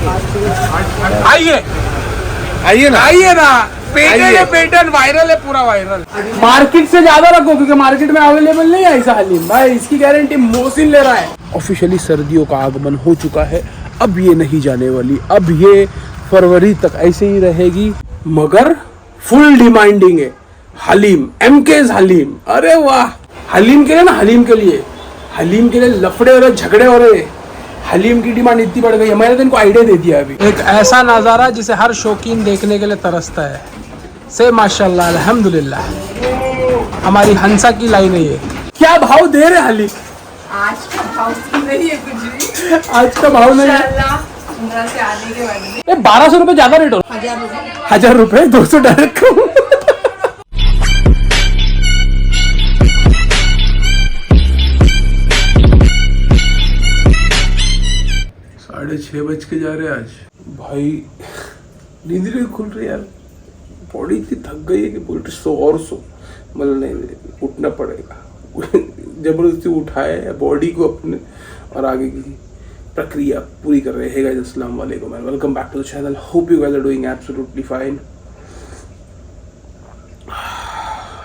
आइए आइए ना, आइए ना, पेटर्न वायरल है, पूरा वायरल। मार्केट से ज्यादा रखो क्योंकि मार्केट में अवेलेबल नहीं है ऐसा हलीम भाई, इसकी गारंटी मोहसिन ले रहा है। ऑफिशियली सर्दियों का आगमन हो चुका है, अब ये नहीं जाने वाली, अब ये फरवरी तक ऐसे ही रहेगी, मगर फुल डिमांडिंग है हलीम, एमकेज हलीम। अरे वाह, हलीम के लिए ना, हलीम के लिए, हलीम के लिए लफड़े हो रहे, झगड़े हो रहे, हलीम की डिमांड इतनी बढ़ गई है। मैंने तो इनको आइडिया दे दिया अभी, एक ऐसा नज़ारा जिसे हर शौकीन देखने के लिए तरसता है। से माशाल्लाह अल्हम्दुलिल्लाह, हमारी हंसा की लाइन है ये। क्या भाव दे रहे हलीम? आज का भाव नहीं है कुछ भी, आज का भाव नहीं है, 1200 रुपए ज्यादा रेट हो, 1000 रुपए 200 डायरेक्ट करो। 6:30 बज के जा रहे हैं आज भाई, नींद नहीं खुल रही यार, बॉडी इतनी थक गई है कि बोल रही सो और सो, मतलब नहीं उठना पड़ेगा। जबरदस्ती उठाए बॉडी को अपने और आगे की प्रक्रिया पूरी कर रहे हैं। गाइस अस्सलाम वालेकुम and welcome back to the channel, hope you guys are doing absolutely fine.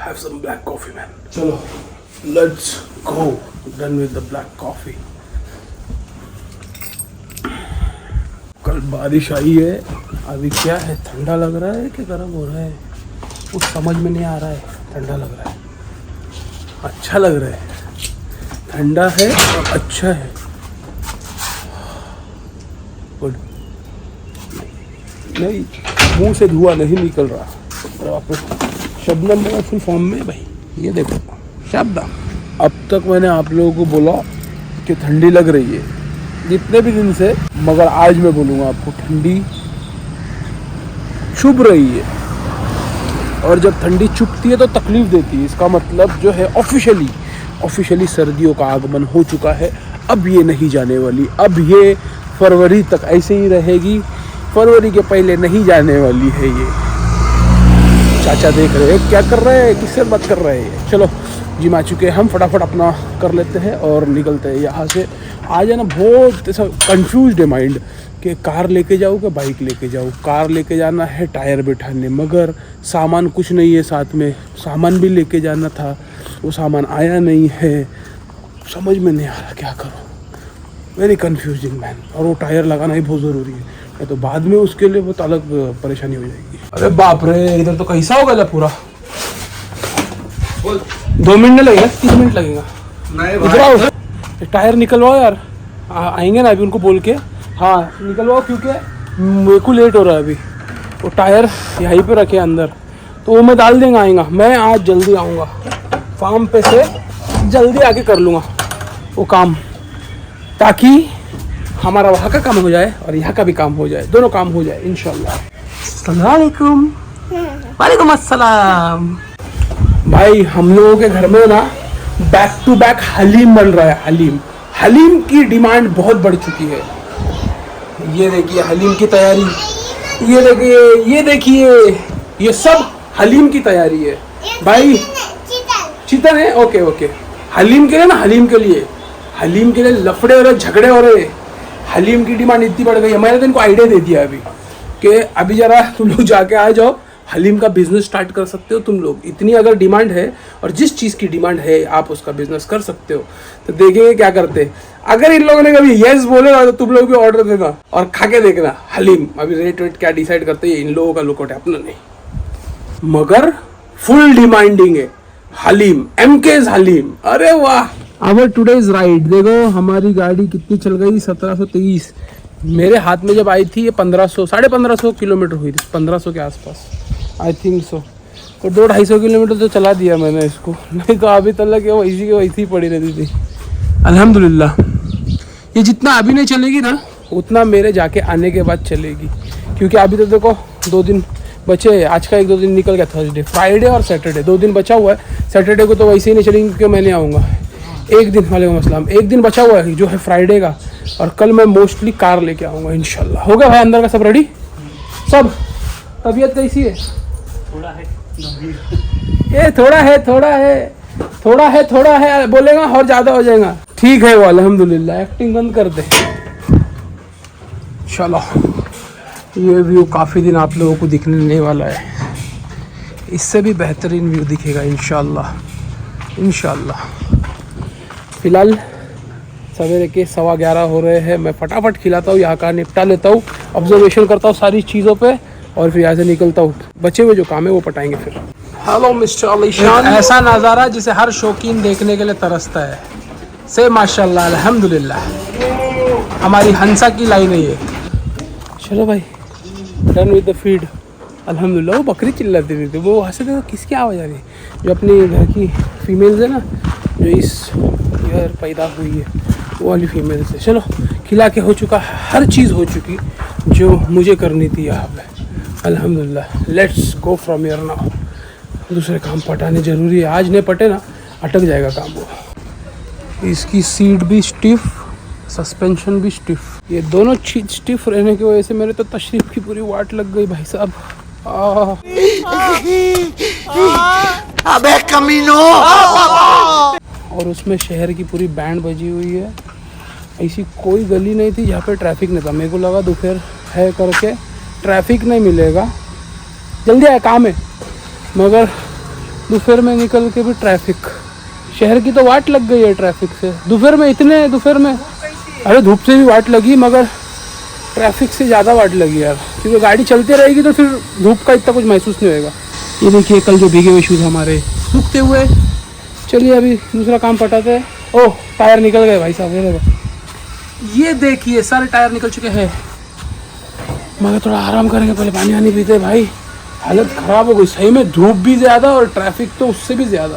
Have some black coffee man, चलो let's go, done with the black coffee. कल बारिश आई है, अभी क्या है, ठंडा लग रहा है कि गर्म हो रहा है कुछ समझ में नहीं आ रहा है। ठंडा लग रहा है, अच्छा लग रहा है, ठंडा है और अच्छा है, गुड। नहीं, मुंह से धुआं नहीं निकल रहा। और आप शबनम मेरा फुल फॉर्म में भाई, ये देखो शबनम। अब तक मैंने आप लोगों को बोला कि ठंडी लग रही है जितने भी दिन से, मगर आज मैं बोलूँगा आपको ठंडी चुभ रही है। और जब ठंडी चुभती है तो तकलीफ देती है, इसका मतलब जो है ऑफिशियली सर्दियों का आगमन हो चुका है, अब ये नहीं जाने वाली, अब ये फरवरी तक ऐसे ही रहेगी, फरवरी के पहले नहीं जाने वाली है ये। चाचा देख रहे हैं क्या कर रहे हैं, किससे बात कर रहे हैं। चलो जिम आ चुके हैं हम, फटाफट अपना कर लेते हैं और निकलते हैं यहाँ से। आज है ना बहुत ऐसा कंफ्यूज्ड है माइंड कि कार लेके जाऊँ कि बाइक लेके जाऊँ। कार लेके जाना है टायर बैठाने, मगर सामान कुछ नहीं है साथ में, सामान भी लेके जाना था, वो सामान आया नहीं है, समझ में नहीं आ रहा क्या करूँ, वेरी कंफ्यूजिंग मैन। और वो टायर लगाना ही बहुत ज़रूरी है, नहीं तो बाद में उसके लिए बहुत अलग परेशानी हो जाएगी। अरे बाप रे, इधर तो कैसा हो गया पूरा। 2 मिनट लगेगा, 3 मिनट लगेगा। इधर आओ, टायर निकलवाओ यार, आएंगे ना अभी उनको बोल के, हाँ निकलवाओ क्योंकि मेरे को लेट हो रहा है अभी। वो टायर यहीं पे रखे अंदर, तो वो मैं डाल देंगे, आएगा। मैं आज जल्दी आऊँगा फार्म पे से, जल्दी आके कर लूँगा वो काम, ताकि हमारा वहाँ का काम हो जाए और यहाँ का भी काम हो जाए, दोनों काम हो जाए इंशाल्लाह। अस्सलाम वालेकुम। वालेकुम अस्सलाम। भाई हम लोगों के घर में ना बैक टू बैक हलीम बन रहा है, हलीम की डिमांड बहुत बढ़ चुकी है। ये देखिए हलीम की तैयारी, ये देखिए ये सब हलीम की तैयारी है भाई। चिकन है, ओके। हलीम के लिए ना, हलीम के लिए लफड़े हो रहे, झगड़े हो रहे, हलीम की डिमांड इतनी बढ़ गई है। मैंने तो इनको आइडिया दे दिया अभी कि अभी जरा तुम लोग जाके आ जाओ, हलीम का बिजनेस स्टार्ट कर सकते हो तुम लोग। इतनी अगर डिमांड है और जिस चीज़ की डिमांड है आप उसका बिजनेस कर सकते हो। तो देखेंगे क्या करते। अगर इन लोगों ने कभी यस बोलेगा तो तुम लोग भी ऑर्डर देना और खा के देखना हलीम। अभी रेट वेट क्या डिसाइड करते हैं इन लोगों का, लुकआउट है अपना नहीं, मगर फुल डिमांडिंग है हलीम, एमकेज हलीम। अरे वाह, अवर टुडेज राइड देखो, हमारी गाड़ी कितनी चल गई, 1723। मेरे हाथ में जब आई थी ये 1500, 1550 किलोमीटर हुई थी, 1500 के आसपास आई थिंक सो। तो 200-250 किलोमीटर तो चला दिया मैंने इसको, नहीं तो अभी तक के वैसी ही पड़ी रहती थी। अल्हम्दुलिल्लाह ये जितना अभी नहीं चलेगी ना, उतना मेरे जाके आने के बाद चलेगी, क्योंकि अभी तो देखो 2 दिन बचे, आज का 1-2 दिन निकल गया, थर्सडे, फ्राइडे और सैटरडे 2 दिन बचा हुआ है। सैटरडे को तो वैसे ही नहीं चलेंगे क्योंकि मैं नहीं आऊँगा। एक दिन, वालेकुम अस्सलाम, एक दिन बचा हुआ है जो है फ्राइडे का, और कल मैं मोस्टली कार लेके आऊँगा इंशाल्लाह। हो गया भाई अंदर का सब रेडी, सब। तबीयत कैसी है? थोड़ा है बोलेगा और ज़्यादा हो जाएगा। ठीक है वो, अल्हम्दुलिल्लाह। एक्टिंग बंद कर दे। चलो, ये व्यू काफ़ी दिन आप लोगों को दिखने नहीं वाला है, इससे भी बेहतरीन व्यू दिखेगा इंशाल्लाह। फ़िलहाल सवेरे के 11:15 हो रहे हैं। मैं फटाफट खिलाता हूँ, यहाँ का निपटा लेता हूँ, ऑब्जर्वेशन करता हूँ सारी चीज़ों पे, और फिर यहाँ से निकलता हूँ। बचे हुए जो काम है वो पटाएंगे फिर। हेलो मिस्टर अलीशान। ऐसा नज़ारा जिसे हर शौकीन देखने के लिए तरसता है। से माशाल्लाह अल्हम्दुलिल्लाह, हमारी हंसा की लाइन है ये। चलो भाई, डन विद द फीड। अल्हम्दुलिल्लाह। वो बकरी चिल्लाती थी, वो वहाँ से देखो किसकी आवाज़ आ रही है, जो अपनी घर की फीमेल्स है ना, जो इस ईयर पैदा हुई है, वो वाली फीमेल्स है। चलो, खिला के हो चुका, हर चीज़ हो चुकी जो मुझे करनी थी यहाँ पे, अल्हम्दुलिल्लाह। Let's go from here now. दूसरे काम पटाने ज़रूरी है, आज नहीं पटे ना अटक जाएगा काम वो। इसकी सीट भी स्टिफ, सस्पेंशन भी स्टिफ, ये दोनों चीज़ स्टिफ रहने की वजह से मेरे तो तशरीफ़ की पूरी वाट लग गई भाई साहब। अबे कमीनो। और उसमें शहर की पूरी बैंड बजी हुई है। ऐसी कोई गली नहीं थी जहाँ पे ट्रैफिक नहीं था। मेरे को लगा दोपहर है करके ट्रैफिक नहीं मिलेगा, जल्दी आया काम है, मगर दोपहर में निकल के भी ट्रैफिक, शहर की तो वाट लग गई है ट्रैफिक से। दोपहर में अरे धूप से भी वाट लगी, मगर ट्रैफिक से ज़्यादा वाट लगी यार, क्योंकि गाड़ी चलती रहेगी तो फिर धूप का इतना कुछ महसूस नहीं होएगा। ये देखिए कल जो भीगे हुए शूज़ हमारे सूखते हुए। चलिए अभी दूसरा काम पटाते हैं। ओह, टायर निकल गए भाई साहब, ये देखिए सारे टायर निकल चुके हैं, मगर थोड़ा आराम करेंगे, पहले पानी वानी पीते भाई। हालत ख़राब हो गई सही में, धूप भी ज़्यादा और ट्रैफिक तो उससे भी ज़्यादा।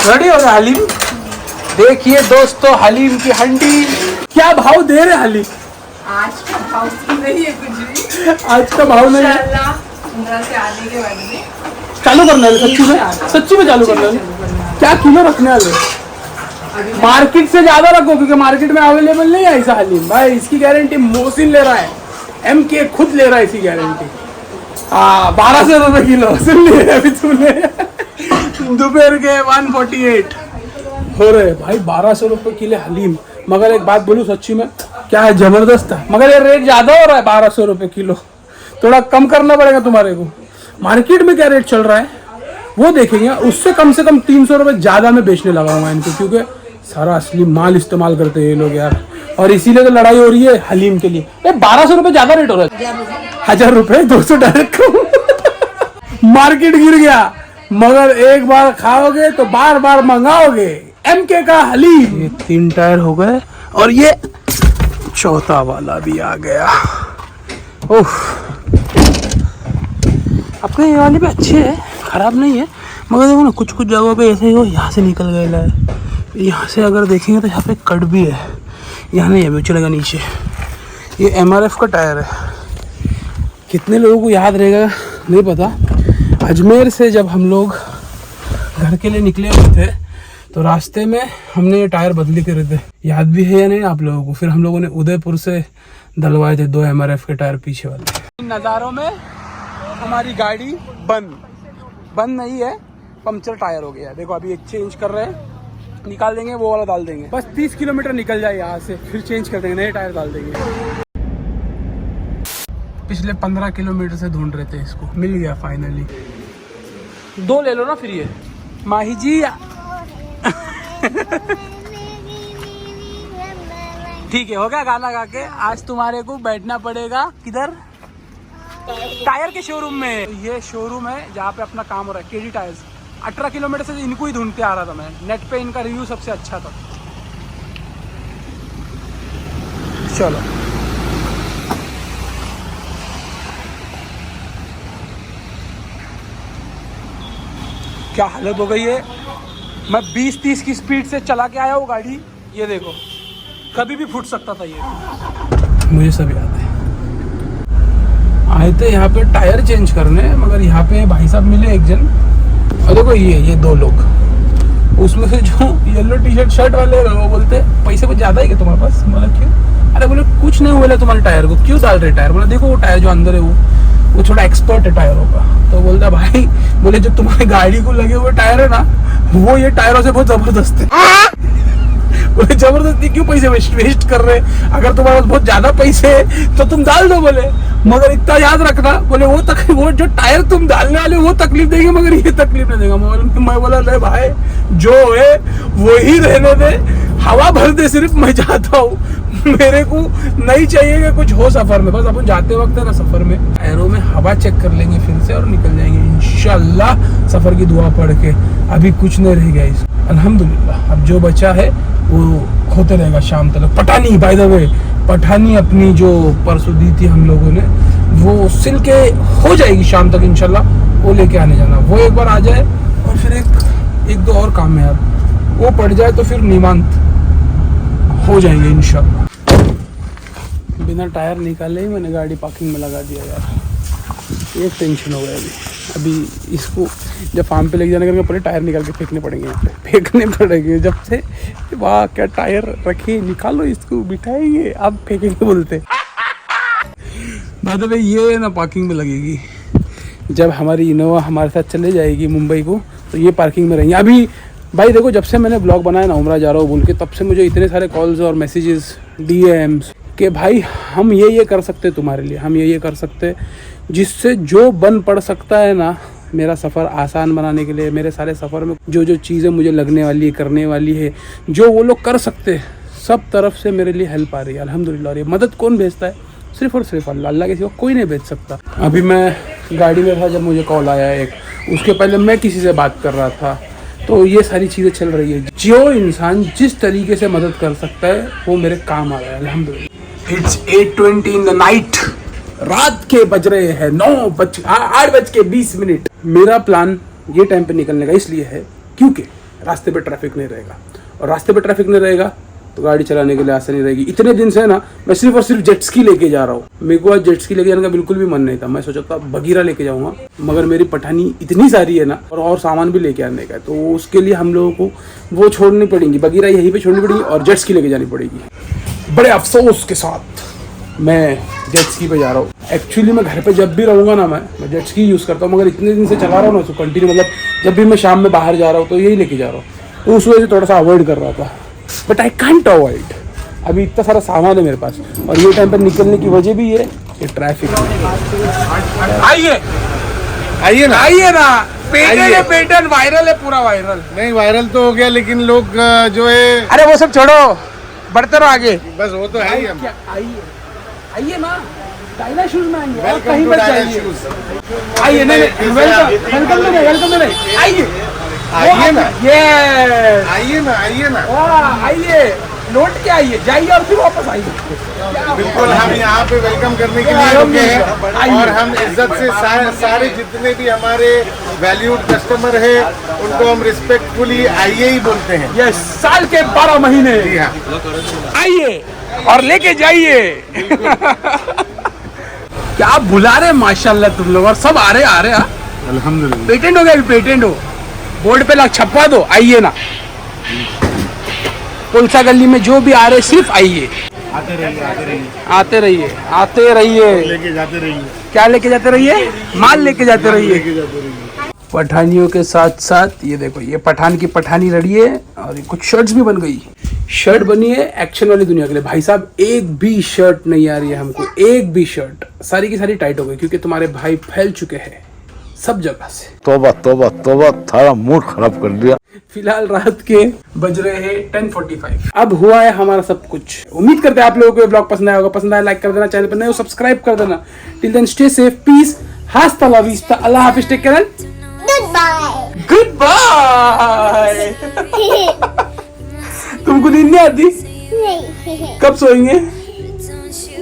रेडी हो गया हलीम। देखिए दोस्तों, हलीम की हंडी। क्या भाव दे रहे हलीम? आज का भाव नहीं है कुछ भी। आज का भाव नहीं है। इंशाल्लाह से आने के बाद में चालू करना है सच्ची में चालू करना है। क्या किलो रखने वाले? मार्केट से ज्यादा रखो, क्योंकि मार्केट में अवेलेबल नहीं है ऐसा हलीम भाई। इसकी गारंटी मोहसिन ले रहा है, MK खुद ले रहा है इसकी गारंटी। 1200 रुपए किलो। सुन लिए अभी तुमने? दोपहर के 148 हो रहे भाई, 1200 रुपए किलो हलीम। मगर एक बात बोलूं सच्ची में, क्या है, जबरदस्त है, मगर ये रेट ज्यादा हो रहा है 1200 रुपए किलो। थोड़ा कम करना पड़ेगा तुम्हारे को। मार्केट में क्या रेट चल रहा है वो देखेंगे, उससे कम से कम 300 रुपए ज्यादा में बेचने लगा हूँ इनको, क्योंकि सारा असली माल इस्तेमाल करते हैं ये लोग यार, और इसीलिए तो लड़ाई हो रही है हलीम के लिए। 1200 रुपए ज्यादा रेट हो रहा है, 1000 रुपए 200 डायरेक्ट मार्केट गिर गया, मगर एक बार खाओगे तो बार बार मंगाओगे। MK का हलीम। ये 3 टायर हो गए और ये चौथा वाला भी आ गया। ओह, अपने ये वाले भी अच्छे है, खराब नहीं है, मगर देखो ना कुछ कुछ जगहों पे ऐसे ही हो, यहाँ से निकल गया है। यहाँ से अगर देखेंगे तो यहाँ पे कट भी है, यहाँ नहीं है, चलेगा नीचे। ये MRF का टायर है। कितने लोगों को याद रहेगा नहीं पता। अजमेर से जब हम लोग घर के लिए निकले हुए थे तो रास्ते में हमने ये टायर बदली करे थे, याद भी है या नहीं आप लोगों को? फिर हम लोगों ने उदयपुर से डलवाए थे 2 MRF के टायर पीछे वाले। इन नज़ारों में हमारी गाड़ी बंद नहीं है, पंक्चर टायर हो गया। देखो अभी एक चेंज कर रहे हैं, निकाल देंगे, वो वाला डाल देंगे। बस 30 किलोमीटर निकल जाए यहाँ से, फिर चेंज कर देंगे, नए टायर डाल देंगे। पिछले 15 किलोमीटर से ढूंढ रहे थे इसको, मिल गया फाइनली। 2 ले लो ना फिर ये माही जी। ठीक है, हो गया गाना गा के। आज तुम्हारे को बैठना पड़ेगा किधर? टायर के शोरूम में। ये शोरूम है जहाँ पे अपना काम हो रहा है, KD टायर्स। 18 किलोमीटर से इनको ही ढूंढते आ रहा था मैं, नेट पे इनका रिव्यू सबसे अच्छा था। चलो क्या हालत हो गई है। मैं 20-30 की स्पीड से चला के आया हूँ गाड़ी, ये देखो, कभी भी फूट सकता था ये। मुझे सब याद है। आए थे यहाँ पे टायर चेंज करने, मगर यहाँ पे भाई साहब मिले एक जन, और देखो ये 2 लोग, उसमें से जो येलो टी-शर्ट शर्ट वाले वो बोलते पैसे कुछ ज़्यादा ही क्या तुम्हारे पास? बोला क्यों? अरे बोले कुछ नहीं हुआ तुम्हारे टायर को, क्यों डाल रहे टायर? बोला देखो वो टायर जो अंदर है वो थोड़ा एक्सपर्ट है टायरों का। तो बोलता भाई, बोले जो तुम्हारी गाड़ी को लगे हुए टायर है ना, वो ये टायरों से बहुत जबरदस्त है। बोले जबरदस्ती क्यों पैसे वेस्ट कर रहे, अगर तुम्हारे पास बहुत ज्यादा पैसे है तो तुम डाल दो बोले, मगर इतना याद रखना बोले वो जो टायर तुम डालने वाले वो तकलीफ देंगे मगर ये तकलीफ नहीं देगा। मैं बोला ले भाई जो है वो ही रहने दे, हवा भर दे, सिर्फ मैं चाहता हूँ, मेरे को नहीं चाहिए कि कुछ हो सफर में, बस अपन जाते वक्त है ना सफर में टायरों में हवा चेक कर लेंगे फिर से और निकल जाएंगे इंशाल्लाह सफर की दुआ पढ़ के। अभी कुछ नहीं रह गया इस अल्हम्दुलिल्लाह, अब जो बचा है वो होते रहेगा शाम तक। Pathani by the way, Pathani अपनी जो परसों दी थी हम लोगों ने वो सिल के हो जाएगी शाम तक इंशाल्लाह, वो लेके आने जाना, वो एक बार आ जाए और फिर एक दो और काम है यार, वो पड़ जाए तो फिर निमांत हो जाएंगे इंशाल्लाह। बिना टायर निकाले ही मैंने गाड़ी पार्किंग में लगा दिया यार, एक टेंशन हो गया अभी इसको जब फार्म पे लेके जाने करके पहले टायर निकाल के फेंकने पड़ेंगे, यहाँ पे फेंकने पड़ेंगे जब से, वाह क्या टायर रखे, निकालो इसको बिठाएंगे अब फेंकेंगे बोलते। भाई ये ना पार्किंग में लगेगी, जब हमारी इनोवा हमारे साथ चले जाएगी मुंबई को तो ये पार्किंग में रहेंगे। अभी भाई देखो जब से मैंने ब्लॉग बनाया ना उमरा जा रहा हूँ बोल के, तब से मुझे इतने सारे कॉल्स और मैसेजेस DMs कि भाई हम ये कर सकते तुम्हारे लिए, हम ये कर सकते, जिससे जो बन पड़ सकता है ना मेरा सफ़र आसान बनाने के लिए, मेरे सारे सफ़र में जो जो चीज़ें मुझे लगने वाली है करने वाली है जो वो लोग कर सकते, सब तरफ से मेरे लिए हेल्प आ रही है अल्हम्दुलिल्लाह। और ये मदद कौन भेजता है? सिर्फ और सिर्फ अल्लाह, अल्लाह के सिवा कोई नहीं भेज सकता। अभी मैं गाड़ी में था जब मुझे कॉल आया एक, उसके पहले मैं किसी से बात कर रहा था, तो ये सारी चीज़ें चल रही है। जो इंसान जिस तरीके से मदद कर सकता है वो मेरे काम आ रहा है अल्हम्दुलिल्लाह। It's 8:20 in the night, रात के बज रहे हैं 8:20। मेरा प्लान ये टाइम पे निकलने का इसलिए है क्योंकि रास्ते पे ट्रैफिक नहीं रहेगा, और रास्ते पे ट्रैफिक नहीं रहेगा तो गाड़ी चलाने के लिए आसानी रहेगी। इतने दिन से ना मैं सिर्फ और सिर्फ जेट्स लेके जा रहा हूँ, मेरे को आज जेट्स लेके जाने का बिल्कुल भी मन नहीं था, मैं सोचा था बगीरा लेके जाऊंगा, मगर मेरी पठानी इतनी सारी है ना और सामान भी लेके आने का है, तो उसके लिए हम लोगों को वो छोड़नी पड़ेगी, बगीरा यहीं पे छोड़नी पड़ेगी और जेट्स लेके जानी पड़ेगी। बड़े अफसोस के साथ मैं जेट्स पे जा रहा हूँ। एक्चुअली मैं घर पे जब भी रहूँगा ना मैं जेट्स यूज़ करता हूँ, मगर इतने दिन से चला रहा हूँ ना उसको कंटिन्यू, मतलब जब भी मैं शाम में बाहर जा रहा हूँ तो यही लेके जा रहा हूँ, तो उस वजह से थोड़ा सा अवॉइड कर रहा था, बट आई कांट अवॉइड। अभी इतना सारा सामान है मेरे पास और ये टाइम पर निकलने की वजह भी है ये ट्रैफिक। आइए आइए ना, आइए ना, पेटर्न वायरल है, पूरा वायरल नहीं, वायरल तो हो गया लेकिन लोग जो है, अरे वो सब छोड़ो, बढ़ते रहो आगे, बस वो तो है ही। हम आइए आइए ना, डायना शूज में आएंगे और कहीं पर जाइए, आइए। नहीं वेलकम नहीं, आइए आइए ना, ये आइए ना, आइए लौट के आइए, जाइए और फिर वापस आइए। बिल्कुल हम यहाँ पे वेलकम करने के लिए रुके हैं और हम इज्जत से सारे जितने भी हमारे वैल्यूड कस्टमर है उनको हम रिस्पेक्टफुली आइए ही बोलते हैं। ये साल के 12 महीने आइए और लेके जाइए। क्या बुला रहे माशाल्लाह तुम लोग, और सब आ रहे अल्हम्दुलिल्लाह। पेटेंट हो गया, पेटेंट हो, बोर्ड पे लग छपवा दो, आइए ना। पुलसा गली में जो भी आ रहे सिर्फ आइए, आते रहिए, लेके जाते रहिए। क्या लेके जाते रहिए? माल लेके जाते रहिए। पठानियों के साथ साथ ये देखो, ये पठान की पठानी रड़ी है और कुछ शर्ट्स भी बन गई। शर्ट बनी है एक्शन वाली दुनिया के लिए। भाई साहब एक भी शर्ट नहीं आ रही है हमको, एक भी शर्ट, सारी की सारी टाइट हो गई क्योंकि तुम्हारे भाई फैल चुके हैं सब जगह से। तौबा तौबा तौबा, थारा मूड खराब कर दिया। फिलहाल रात के बज रहे हैं 10:45। अब हुआ है हमारा सब कुछ। उम्मीद करते हैं आप लोगों को ब्लॉग पसंद आया होगा। पसंद आया लाइक कर देना, चैनल पर नए हो सब्सक्राइब कर देना। Till then stay safe, peace, हस्ता ला विस्ता, अल्लाह हाफिज, टेक केयर, गुड बाय। तुमको नींद नहीं आती? कब सोएंगे?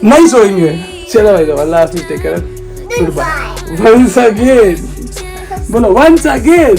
नहीं सोएंगे। चलो भाई, अल्लाह हाफिज, take care, goodbye. Once again बोलो, वंस अगेन।